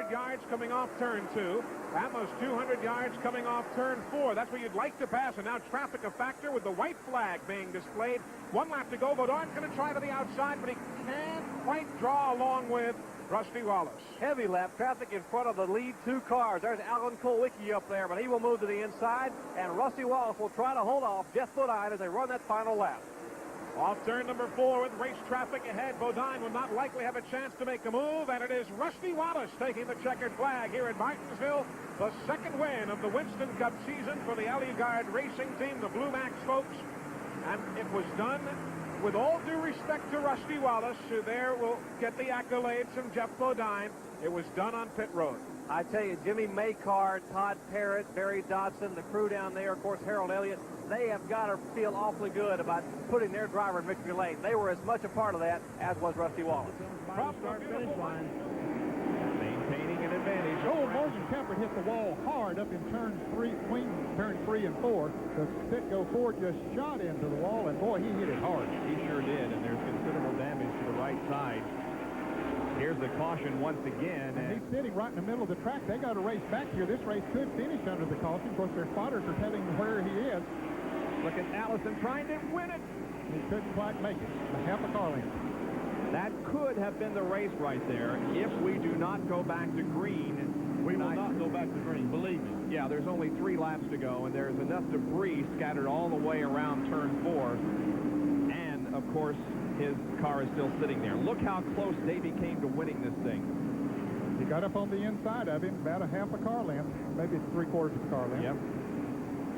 200 yards coming off turn 2. Atmos 200 yards coming off turn 4. That's where you'd like to pass, and now traffic a factor with the white flag being displayed. 1 lap to go. Baudin's going to try to the outside, but he can't quite draw along with Rusty Wallace. Heavy lap traffic in front of the lead 2 cars. There's Alan Kulwicki up there, but he will move to the inside, and Rusty Wallace will try to hold off Jeff Bodine as they run that final lap. Off turn number 4 with race traffic ahead. Bodine will not likely have a chance to make a move, and it is Rusty Wallace taking the checkered flag here at Martinsville. The second win of the Winston Cup season for the Aluguard Racing Team, the Blue Max folks. And it was done with all due respect to Rusty Wallace, who there will get the accolades from Jeff Bodine. It was done on pit road. I tell you, Jimmy Maycar, Todd Parrott, Barry Dodson, the crew down there, of course, Harold Elliott, they have got to feel awfully good about putting their driver in victory lane. They were as much a part of that as was Rusty Wallace. Maintaining an advantage. Oh, Morgan Shepherd hit the wall hard up in turn 3, between turn 3 and 4. The Pitco Ford just shot into the wall, and boy, he hit it hard. He sure did, and there's considerable damage to the right side. Here's the caution once again. And he's sitting right in the middle of the track. They got to race back here. This race could finish under the caution. Of course, their spotters are telling him where he is. Look at Allison trying to win it. He couldn't quite make it. A half a car length. That could have been the race right there if we do not go back to green. We will not go back to green, believe me. Yeah, there's only 3 laps to go, and there's enough debris scattered all the way around turn 4. And, of course, his car is still sitting there. Look how close Davey came to winning this thing. He got up on the inside of him, about a half a car length, maybe 3/4 of a car length. Yep.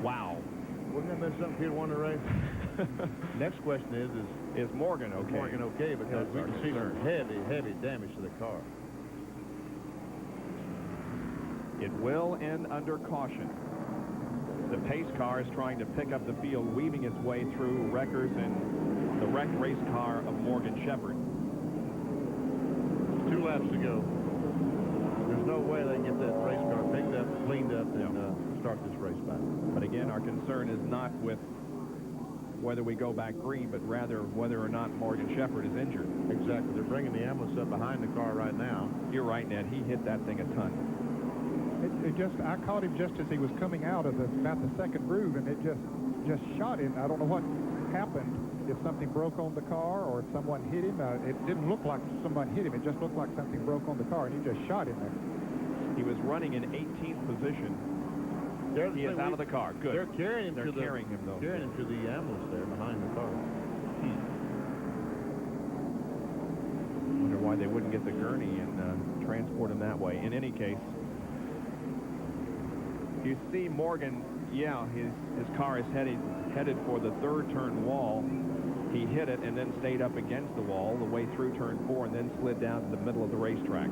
Wow. Wouldn't that miss something if he'd won the race? Next question is Morgan okay? Morgan okay? Because we can see some heavy damage to the car. It will end under caution. The pace car is trying to pick up the field, weaving its way through wreckers and the wrecked race car of Morgan Shepherd. 2 laps to go. There's no way they can get that race car picked up, cleaned up, and start this race back. But again, our concern is not with whether we go back green, but rather whether or not Morgan Shepherd is injured. Exactly. They're bringing the ambulance up behind the car right now. You're right, Ned. He hit that thing a ton. I caught him just as he was coming out of about the second groove, and it just shot him. I don't know what happened, if something broke on the car or if someone hit him. It didn't look like someone hit him. It just looked like something broke on the car, and he just shot him there. He was running in 18th position. He is out of the car. Good. They're carrying him to carrying him, though. Carrying him to the ambulance there behind the car. Wonder why they wouldn't get the gurney and transport him that way. In any case, you see Morgan, yeah, his car is headed for the 3rd turn wall. He hit it and then stayed up against the wall the way through turn 4 and then slid down to the middle of the racetrack.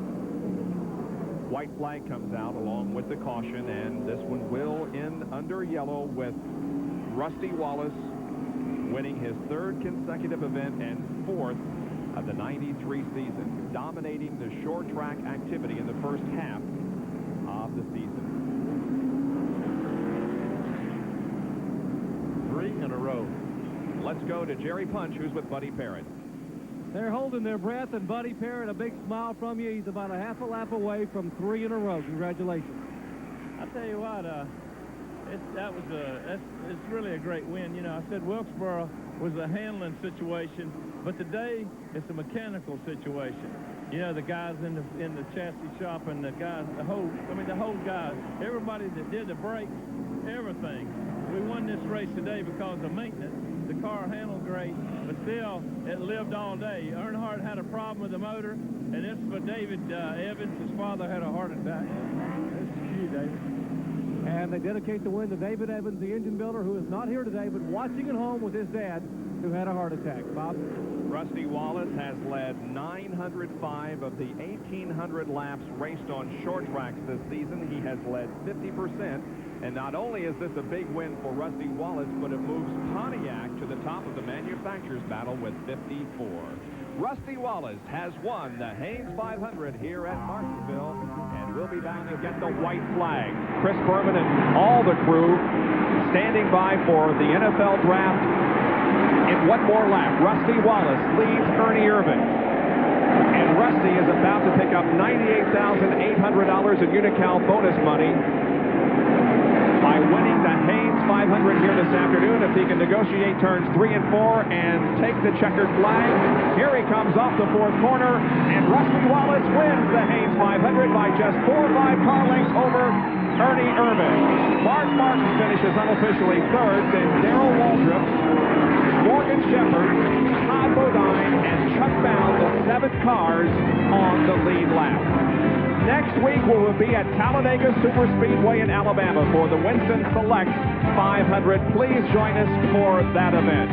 White flag comes out along with the caution, and this one will end under yellow with Rusty Wallace winning his 3rd consecutive event and 4th of the '93 season, dominating the short track activity in the first half of the season. 3 in a row. Let's go to Jerry Punch, who's with Buddy Parrott. They're holding their breath, and Buddy Parrott, a big smile from you. He's about a half a lap away from 3 in a row. Congratulations. I tell you what, it's really a great win. You know, I said Wilkesboro was a handling situation, but today it's a mechanical situation. You know, the guys in the chassis shop and the guys, the whole guys, everybody that did the brakes, everything. We won this race today because of maintenance. The car handled great, but still, it lived all day. Earnhardt had a problem with the motor, and this for David Evans. His father had a heart attack. This is you, David. And they dedicate the win to David Evans, the engine builder, who is not here today, but watching at home with his dad, who had a heart attack. Bob? Rusty Wallace has led 905 of the 1,800 laps raced on short tracks this season. He has led 50%. And not only is this a big win for Rusty Wallace, but it moves Pontiac to the top of the manufacturers' battle with 54. Rusty Wallace has won the Haynes 500 here at Martinsville, and we'll be back to get the white flag. Chris Berman and all the crew standing by for the NFL draft. In one more lap, Rusty Wallace leads Ernie Irvan. And Rusty is about to pick up up $98,800 in Unocal bonus money by winning the Haynes 500 here this afternoon. If he can negotiate turns 3 and 4 and take the checkered flag, here he comes off the fourth corner, and Rusty Wallace wins the Haynes 500 by just 4 or 5 car lengths over Ernie Irvin. Mark Martin finishes unofficially third, then Darrell Waltrip, Morgan Shepherd, Todd Bodine, and Chuck Bound, the 7 cars on the lead lap. Next week we will be at Talladega Superspeedway in Alabama for the Winston Select 500. Please join us for that event.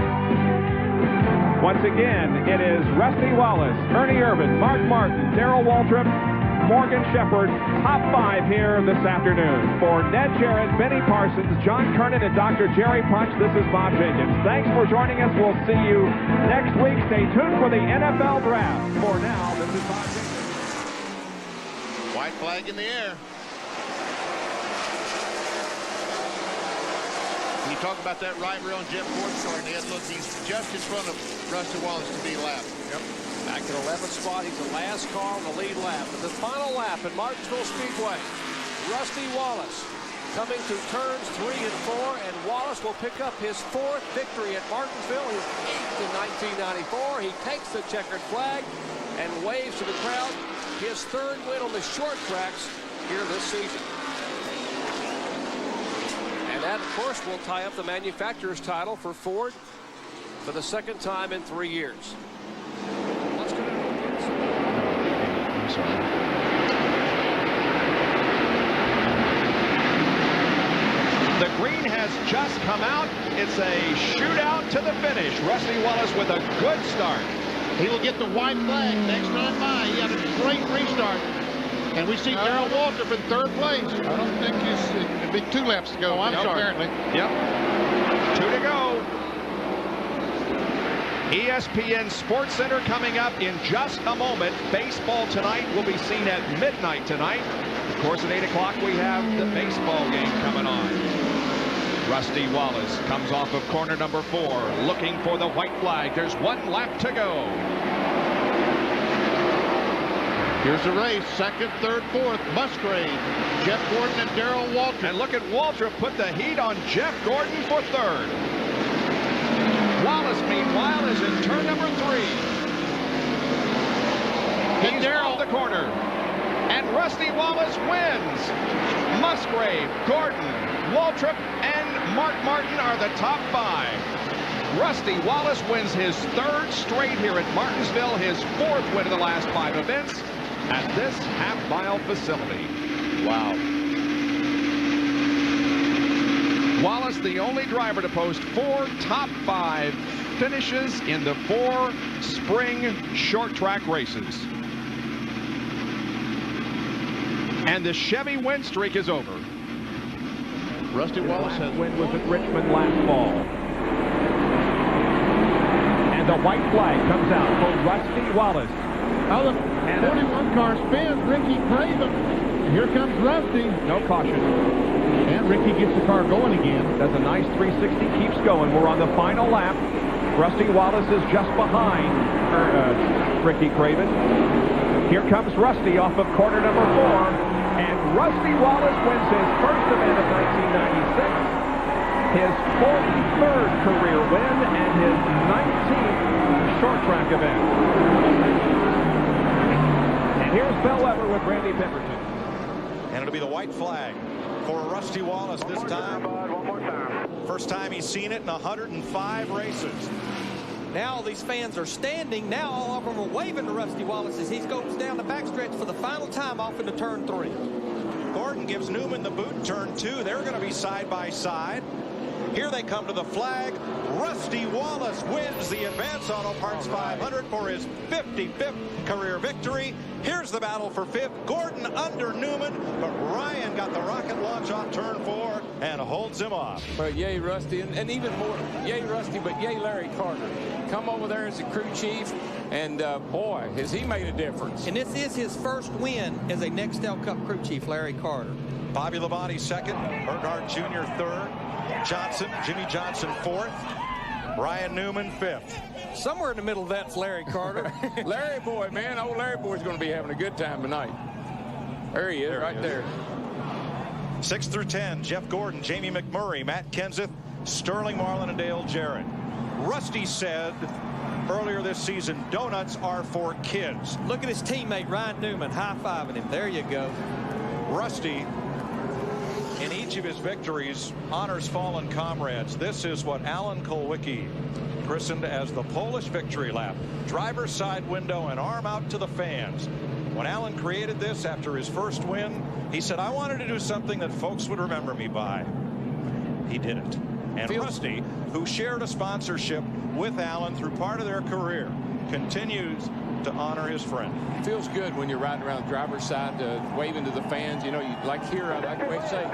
Once again, it is Rusty Wallace, Ernie Irvin, Mark Martin, Darrell Waltrip, Morgan Shepherd, top 5 here this afternoon. For Ned Jarrett, Benny Parsons, John Kernan, and Dr. Jerry Punch, this is Bob Jenkins. Thanks for joining us. We'll see you next week. Stay tuned for the NFL Draft. For now, this is Bob Jenkins. White flag in the air. When you talk about that right rail and Jeff Gordon starting ahead, look, he's just in front of Rusty Wallace to be lapped. Yep. Back to the 11th spot. He's the last car on the lead lap. But the final lap at Martinsville Speedway, Rusty Wallace coming through turns 3 and 4, and Wallace will pick up his 4th victory at Martinsville, his 8th in 1994. He takes the checkered flag and waves to the crowd. His 3rd win on the short tracks here this season. And that, of course, will tie up the manufacturer's title for Ford for the 2nd time in 3 years. Let's go to I'm sorry. The green has just come out. It's a shootout to the finish. Rusty Wallace with a good start. He will get the white flag next time by. He had a great restart. And we see Darrell Waltrip in 3rd place. I don't think it'd be 2 laps to go. Oh, I'm sorry. Apparently. Yep. 2 to go. ESPN Sports Center coming up in just a moment. Baseball tonight will be seen at midnight tonight. Of course, at 8 o'clock we have the baseball game coming on. Rusty Wallace comes off of corner number 4, looking for the white flag. There's 1 lap to go. Here's the race. 2nd, 3rd, 4th. Musgrave, Jeff Gordon, and Darrell Waltrip. And look at Waltrip put the heat on Jeff Gordon for 3rd. Wallace, meanwhile, is in turn number 3. He's off the corner. And Rusty Wallace wins. Musgrave, Gordon, Waltrip, and Mark Martin are the top 5. Rusty Wallace wins his 3rd straight here at Martinsville, his 4th win of the last 5 events at this half-mile facility. Wow. Wallace, the only driver to post 4 top 5 finishes in the 4 spring short track races. And the Chevy win streak is over. Rusty Wallace has win was at Richmond last fall. And the white flag comes out for Rusty Wallace. How the 41 car spins, Ricky Craven. Here comes Rusty. No caution. And Ricky gets the car going again. Does a nice 360, keeps going. We're on the final lap. Rusty Wallace is just behind Ricky Craven. Here comes Rusty off of corner number 4. And Rusty Wallace wins his 1st event of 1996, his 43rd career win, and his 19th short track event. And here's Bill Weber with Randy Pemberton. And it'll be the white flag for Rusty Wallace this time. One more time. First time he's seen it in 105 races. Now these fans are standing. Now all of them are waving to Rusty Wallace as he goes down the backstretch for the final time off into turn 3. Gordon gives Newman the boot in turn 2. They're going to be side by side. Here they come to the flag. Rusty Wallace wins the Advance Auto Parts 500 for his 55th career victory. Here's the battle for 5th. Gordon under Newman, but Ryan got the rocket launch on turn 4 and holds him off. Well, yay, Rusty, and even more, yay, Rusty, but yay, Larry Carter. Come over there as the crew chief, and boy, has he made a difference. And this is his 1st win as a Nextel Cup crew chief, Larry Carter. Bobby Labonte 2nd, Earnhardt Jr. 3rd, Jimmy Johnson 4th. Ryan Newman 5th. Somewhere in the middle of that's Larry Carter. Larry boy, man. Old Larry boy's going to be having a good time tonight. There he is, right there. 6 through 10, Jeff Gordon, Jamie McMurray, Matt Kenseth, Sterling Marlin, and Dale Jarrett. Rusty said earlier this season, donuts are for kids. Look at his teammate, Ryan Newman, high-fiving him. There you go. Rusty, in each of his victories, honors fallen comrades. This is what Alan Kulwicki christened as the Polish victory lap. Driver's side window and arm out to the fans. When Alan created this after his first win, he said, I wanted to do something that folks would remember me by. He did it. And Rusty, who shared a sponsorship with Alan through part of their career, continues to honor his friend. It feels good when you're riding around the driver's side, waving to the fans. You know, you like here, I like the way you say. I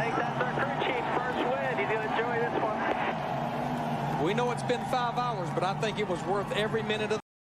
think that's our crew chief first win. He's going to enjoy this one. We know it's been 5 hours, but I think it was worth every minute of